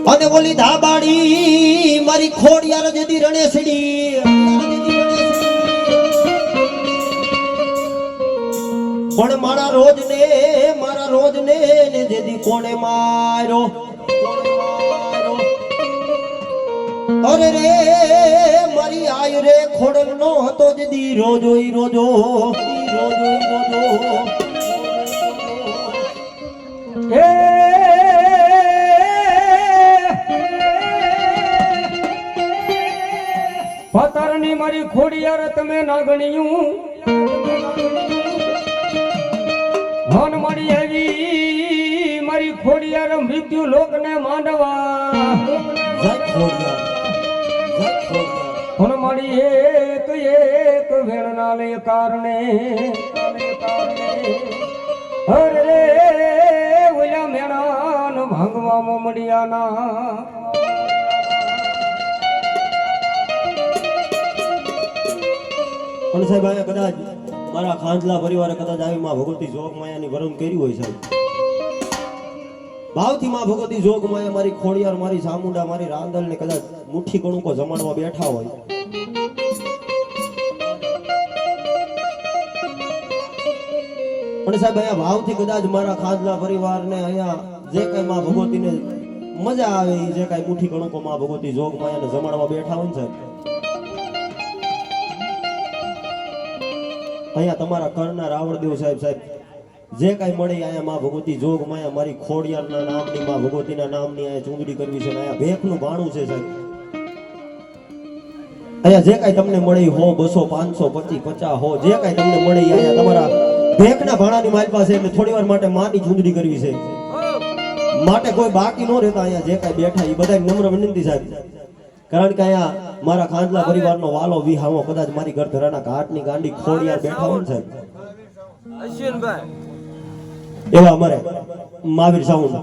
અને ઓલી ધાબાડી મારી ખોડિયાર જેદી રણેસડી પણ મારા રોજ ને જેદી કોણે માર્યો અરે રે મારી આય રે ખોડલ નો હતો જેદી રોજો એ પતરની મારી ખોડિયાર તમે નાગણિયું હન મારી એવી મારી ખોડિયાર મૃત્યુ લોકને માંડવા હન મારી એક વેણના લે કારણે અરે રે ઓલા મેણાન ભાંગવામાં મળ્યાના પણ સાહેબ આયા કદાચ મારા ખાંડલા પરિવારે કદાચ આવી માં ભગવતી જોગ માયાની વરણ કર્યું હોય સાહેબ ભાવથી માં ભગવતી જોગ માયા મારી ખોડિયાર મારી સામુંડા મારી રાંદલ ને કદાચ મુઠ્ઠી કણુકો જમાડવા બેઠા હોય પણ સાહેબ અહીંયા ભાવથી કદાચ મારા ખાંડલા પરિવારને અહીંયા જે કઈ માં ભગવતીને મજા આવે જે કઈ મુઠ્ઠી કણુકો માં ભગવતી જોગ માયાને જમાડવા બેઠા હોય ને સાહેબ અહીંયા તમારા કરના રાવણદેવ સાહેબ જે કાંઈ મળે અહીંયા માં ભગવતી જોગ માયા મારી ખોડિયારના નામની માં ભગવતીના નામની અહીંયા ચૂંદડી કરવી છે અહીંયા ભેખનું ભાણું છે સાહેબ અહીંયા જે કાંઈ તમને મળે 100 200 500 25 50 હો જે કાંઈ તમને મળે અહીંયા તમારા ભેખના ભાણાની મારી પાસે એટલે થોડી વાર માટે માની ચૂંદડી કરવી છે માટે કોઈ બાકી ન રહેતા અહીંયા જે કાંઈ બેઠા એ બધા નમ્ર વિનંતી સાહેબ કારણ કે અહીંયા મારા ખાંડલા પરિવારનો વાલો વિહાવો કદાચ મારી ઘર ધરાના ઘાટની ગાંડી ખોડિયાર બેઠા હોય ને સાહેબ એવા અમારે મહાવીર સાઉન્ડ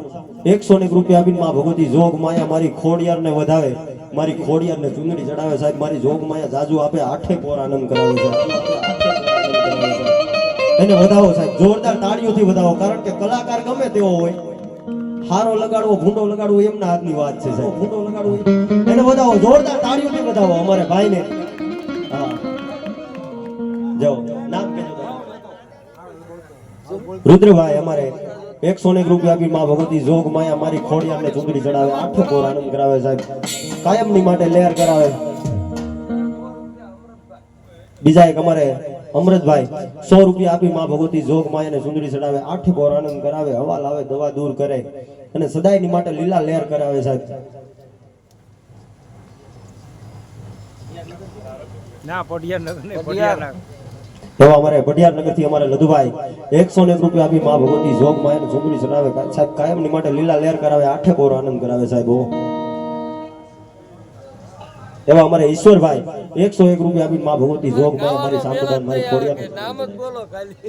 101 રૂપિયા આપીને માં ભગવતી જોગ માયા મારી ખોડિયારને વધાવે મારી ખોડિયારને ચૂંદડી ચડાવે સાહેબ મારી જોગ માયા જાજુ આપે આઠે પોર આનંદ કરાવે છે એને વધાવો સાહેબ જોરદાર તાળીઓથી વધાવો કારણ કે કલાકાર ગમે તેવો હોય હારો લગાડવો ભૂંડો લગાડવો એમના હાથની વાત છે સાહેબ ભૂંડો લગાડવો એને વધાવો જોરદાર તાળીઓથી વધાવો અમારે ભાઈને હા જાઓ નામ કહેજો રુદ્રભાઈ અમારે 101 રૂપિયા આપી માં ભગવતી જોગ માયા મારી ખોડિયારને ચૂંદડી ચડાવે આઠે પોર આનંદ કરાવે સાહેબ કાયમની માટે લેર કરાવે બીજા એક અમારે અમૃતભાઈ 100 રૂપિયા આપી માં ભગવતી જોગ માયાને ચૂંદડી ચડાવે આઠે પોર આનંદ કરાવે હવા લાવે દવા દૂર કરે અને સદાયની માટે લીલા લહેર કરાવે સાહેબ ના પડિયાર એવા અમારે પડિયાર નગરથી અમારે લધુભાઈ 101 રૂપિયા આપી માં ભગવતી જોગ માયાને ચૂંદડી ચડાવે સાહેબ કાયમની માટે લીલા લહેર કરાવે આઠે પોર આનંદ કરાવે સાહેબ એવા અમારે ઈશ્વરભાઈ 101 રૂપિયા આપી માં ભગવતી જોગ માયા મારી સામુદાન મારી ખોડિયાર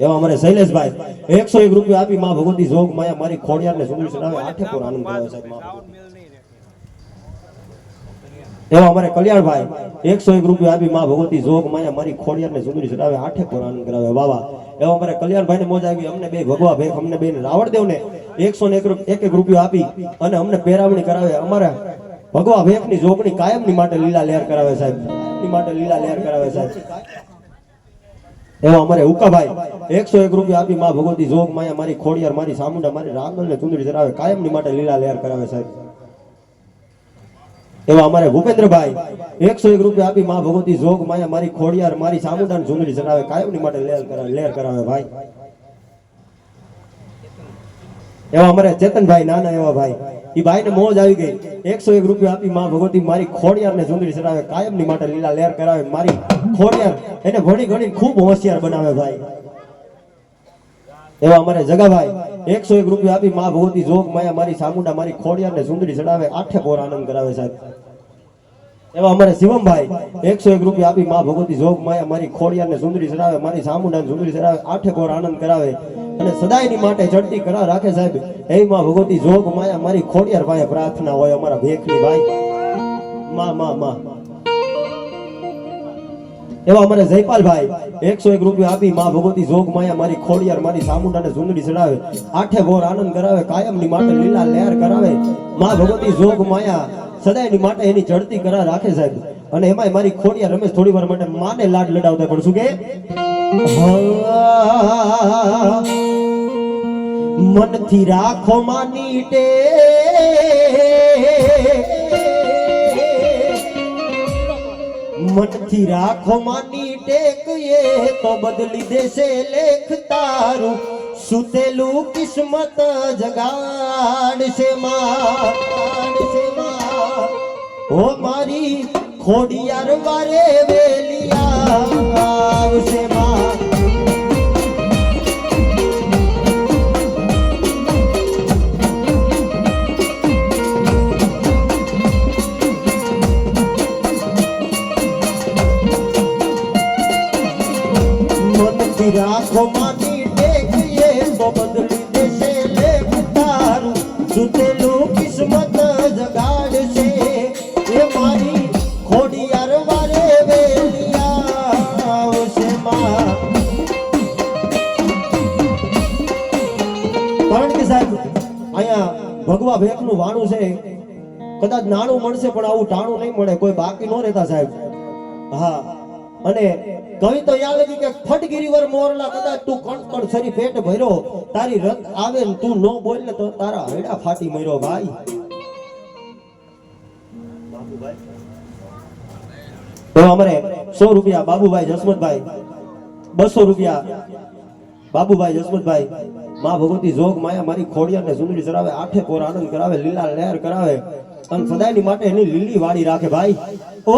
એવા અમારે શૈલેષભાઈ 101 રૂપિયા આપી માં ભગવતી જોગ માયા મારી ખોડિયારને ચૂંદડી ચડાવે આઠે પોર આનંદ કરાવે સાહેબ એવા અમારે કલ્યાણભાઈ 101 રૂપિયા આપી માં ભગવતી જોગ માયા મારી ખોડિયારને ચૂંદડી ચડાવે આઠે પોર આનંદ કરાવે વાવા એવા અમારે કલ્યાણભાઈને મોજ આવી અમને બે ભગવા ભેખ અમને બે રાવણદેવને 101 રૂપિયા આપી અને અમને પેરાવણી કરાવે અમારા ભગવા ભેખની જોગણી કાયમની માટે લીલા લહેર કરાવે સાહેબ ની માટે લીલા લહેર કરાવે સાહેબ એવા અમારે ઉકાભાઈ 101 રૂપિયા આપી માં ભગવતી જોગ માયા મારી ખોડિયાર મારી સામુંડા મારી રાંગલને ચૂંદડી ચડાવે કાયમની માટે લીલા લહેર કરાવે સાહેબ એવા અમારે ભૂપેન્દ્રભાઈ 101 રૂપિયા આપી માં ભગવતી જોગ માયા મારી ખોડિયાર મારી સામુંડાને ચૂંદડી ચડાવે કાયમની માટે લહેર કરાવે ભાઈ એવા અમારે ચેતનભાઈ નાના એવા ભાઈ ઈ ભાઈને મોજ આવી ગઈ 101 રૂપિયા આપી માં ભગવતી મારી ખોડિયારને ચૂંદડી ચડાવે કાયમની માટે લીલા લહેર કરાવે મારી ખોડિયાર એને ભણી ગણી ખૂબ હોશિયાર બનાવે ભાઈ એવા અમારે જગાભાઈ 101 રૂપિયા આપી માં ભગવતી જોગ માયા મારી સામુંડા મારી ખોડિયારને ચૂંદડી ચડાવે આઠે પોર આનંદ કરાવે સાહેબ એવા અમારે શિવમભાઈ 101 રૂપિયા આપી માં ભગવતી જોગ માયા મારી ખોડિયારને ચૂંદડી ચડાવે મારી સામુંડાને ચૂંદડી ચડાવે આઠે પોર આનંદ કરાવે અને સદાયની માટે ચડતી કરા રાખે સાહેબ એવી માં ભગવતી જોગ માયા મારી ખોડિયાર ભાઈ પ્રાર્થના હોય અમારા ભેખની ભાઈ માં માં માં એવા અમારે જયપાલભાઈ 101 રૂપિયા આપી માં ભગવતી જોગ માયા મારી ખોડિયાર મારી સામુંડાને સુંદડી ચડાવે આઠે ભોર આનંદ કરાવે કાયમની માટે લીલા લહેર કરાવે માં ભગવતી જોગ માયા સદાયની માટે એની જડતી કરા રાખે સાહેબ અને એમાંય મારી ખોડિયાર રમેશ થોડી વાર માટે માને લાડ લડાવતા પણ શું કે મનથી રાખો માની ટે મનથી રાખો માની ટેક એ તો બદલી દેશે લેખ તારું સુતેલું કિસ્મત જગાડશે માં ઓ મારી ખોડિયાર વારે વેલિયા આવશે માં રાખો માની ટેક એ તો બદલી દેશે લેખ તારું સુતેલું કિસ્મત જગાડશે એ મારી ખોડિયાર વારે વેલિયા આવશે માં કારણ કે સાહેબ અહીંયા ભગવા ભેખનું વાણું છે કદાચ નાણું મળશે પણ આવું ટાણું નહીં મળે કોઈ બાકી ન રહેતા સાહેબ હા અને કવિ તો યાદ લગી કે ફટગીરીવર મોરલા કદાચ તું કણકણ સરી પેટ ભર્યો તારી રત આવે ને તું નો બોલ ને તો તારા હૈડા ફાટી મર્યો ભાઈ તો અમારે 100 રૂપિયા બાબુભાઈ જસમતભાઈ 200 રૂપિયા બાબુભાઈ જસમતભાઈ માં ભગવતી જોગ માયા મારી ખોડિયારને સુંદરી ચડાવે આઠે પોર આનંદ કરાવે લીલા લહેર કરાવે અને સદાયની માટે એની લીલી વાડી રાખે ભાઈ ઓ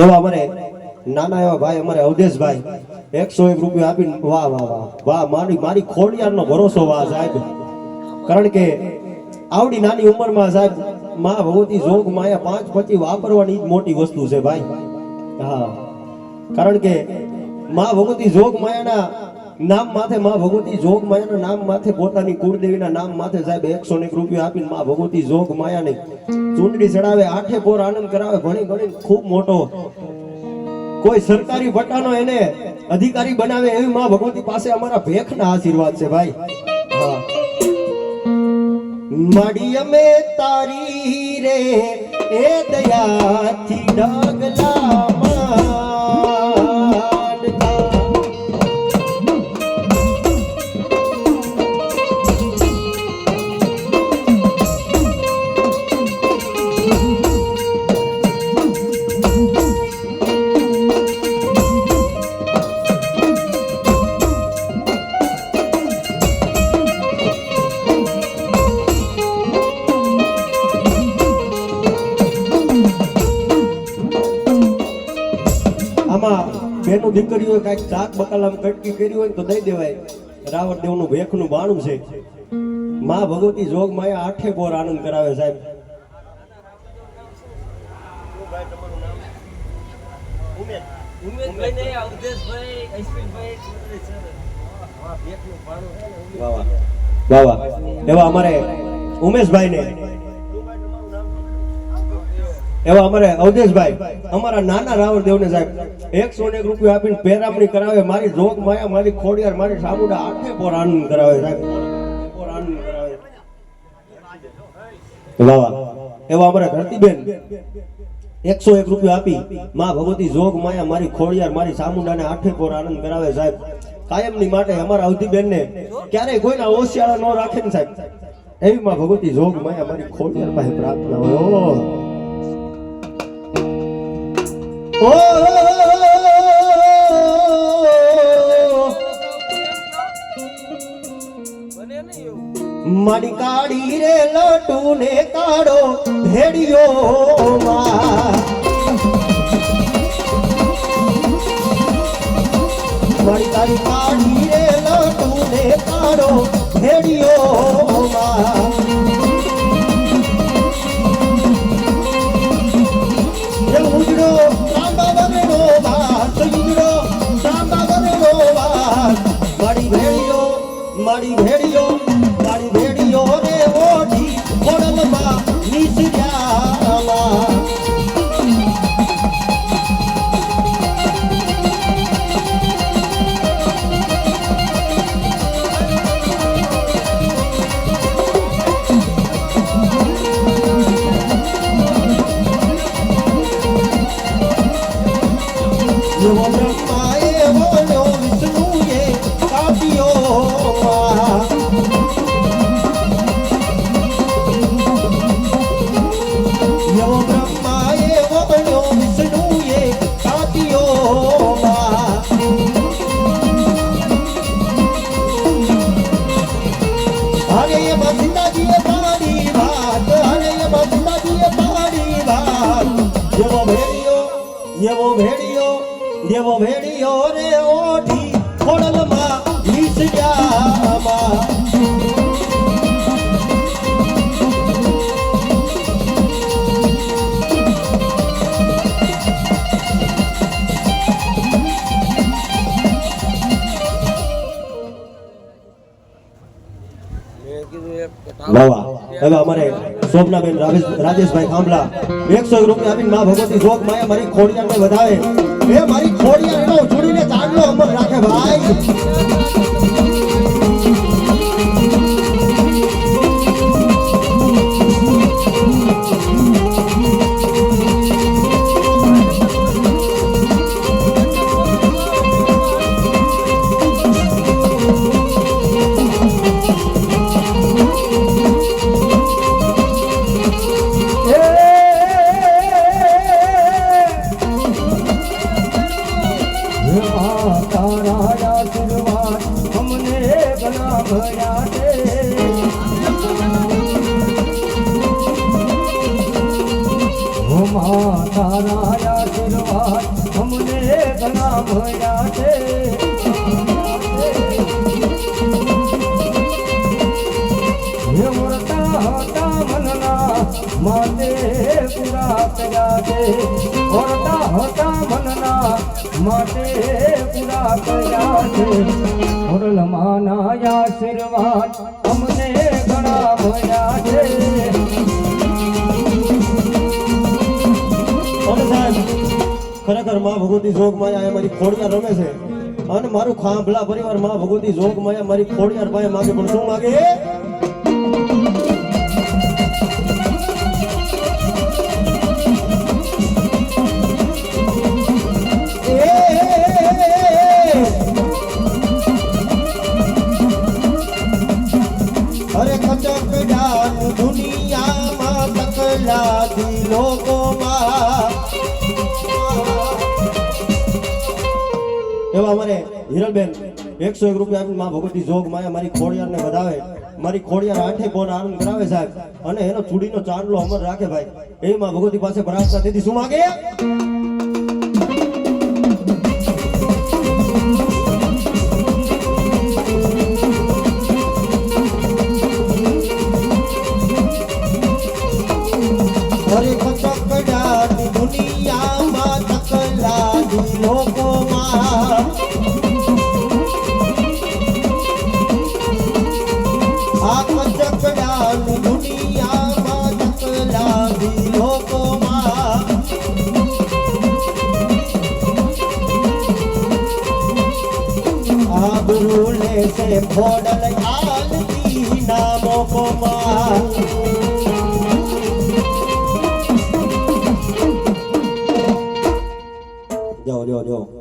એવા અમારે નાના એવા ભાઈ અમારે અવધેશભાઈ 101 રૂપિયા આપીને વાહ વાહ વાહ વાહ મારી ખોડિયારનો ભરોસો વાહ સાહેબ કારણ કે આવડી નાની ઉંમરમાં સાહેબ માં ભગવતી જોગ માયા 5 25 વાપરવાની જ મોટી વસ્તુ છે ભાઈ હા કારણ કે માં ભગવતી જોગ માયાના નામ માથે માં ભગવતી જોગ માયાના નામ માથે પોતાની કુળદેવીના નામ માથે સાહેબ 101 રૂપિયા આપીને માં ભગવતી જોગ માયાને ચૂંટણી ચડાવે આઠે પોર આનંદ કરાવે ભણી ગણી ખૂબ મોટો કોઈ સરકારી બટાનો એને અધિકારી બનાવે એવી માં ભગવતી પાસે અમારા ભેખના આશીર્વાદ છે ભાઈ હા માડી અમે તારી રે એ દયાથી ડગલા બેનું દીકરીઓ કઈક ચાક બકાલામ કટકી કરી હોય તો દઈ દેવાય રાવણ દેવનું ભેખનું બાણું છે માં ભગવતી જોગ માયા આઠે પોર આનંદ કરાવે સાહેબ એવા અમારે ઉમેશભાઈ ને એવા અમારે અવધેશભાઈ અમારા નાના રાવણ દેવને સાહેબ 101 રૂપિયા આપીને પેરામણી કરાવે મારી જોગ માયા મારી ખોડિયાર મારી સામુડા આઠે પોર આનંદ કરાવે સાહેબ પોર આનંદ કરાવે વાહ એવા અમારા ધરતીબેન 101 રૂપિયા આપી માં ભગવતી જોગ માયા મારી ખોડિયાર મારી સામુંડાને આઠે પોર આનંદ કરાવે સાહેબ કાયમની માટે અમારા અવધીબેન ને ક્યારેય કોઈના ઓશિયાળા ન રાખે ને સાહેબ એવી માં ભગવતી જોગ માયા મારી ખોડિયાર પાસે પ્રાર્થના હોય ઓ મારી કાળી રે લટુ ને કાળો ભેડિયો મારી તારી કાળી રે લટુ ને કાળો ભેડિયો ઉજડો સાંબા બગડો વાત ઉજડો સાંબા બગડો વાત મારી ભેડિયો મારી ભેડિયો તારી ભેડિયો રે ઓઢી ખોડલમાં નીસર્યામાં એવો બ્રહ્મા એવો વિષ્ણુએ કાપ્યો દેવો ભેડિયો રે ઓઢી ખોડલમાં નીસર્યામાં વાહ હવે અમારે શોભનાબેન રાજેશભાઈ ખાંભલા 101 રૂપિયા આપીને માં ભગવતી જોગ માયા મારી ખોડિયારને વધાવે એ મારી ખોડિયાર એનો જોડીને ચાંદલો અમર રાખે ભાઈ માટે પૂરા કર્યા છે ઓરતા હતા મનના માટે પૂરા કર્યા છે મોરલમાના આશીર્વાદ અમને ઘણા મળ્યા છે ખરેખર માં ભગવતી જોગ માયા મારી ખોડિયાર રમે છે અને મારું ખાંભલા પરિવાર માં ભગવતી જોગ માયા મારી ખોડિયાર પાસે માગે પણ શું માગે અરે કચકડાન દુનિયામાં તકલાદી લોકોમાં એવા અમારે હિરલબેન 101 રૂપિયા આપીને માં ભગવતી જોગ માયા મારી ખોડિયારને વધાવે મારી ખોડિયાર આઠે પોર આનંદ કરાવે સાહેબ અને એનો ચૂડીનો ચાંદલો અમર રાખે ભાઈ એ માં ભગવતી પાસે પ્રાર્થના દીધી શું માગે અરે કચકડાન દુનિયામાં તકલાદી લોકોમાં આ કચકડાન દુનિયામાં તકલાદી લોકોમાં આબરૂ લેશે ખોડલ આલતી નામો કોમાં જો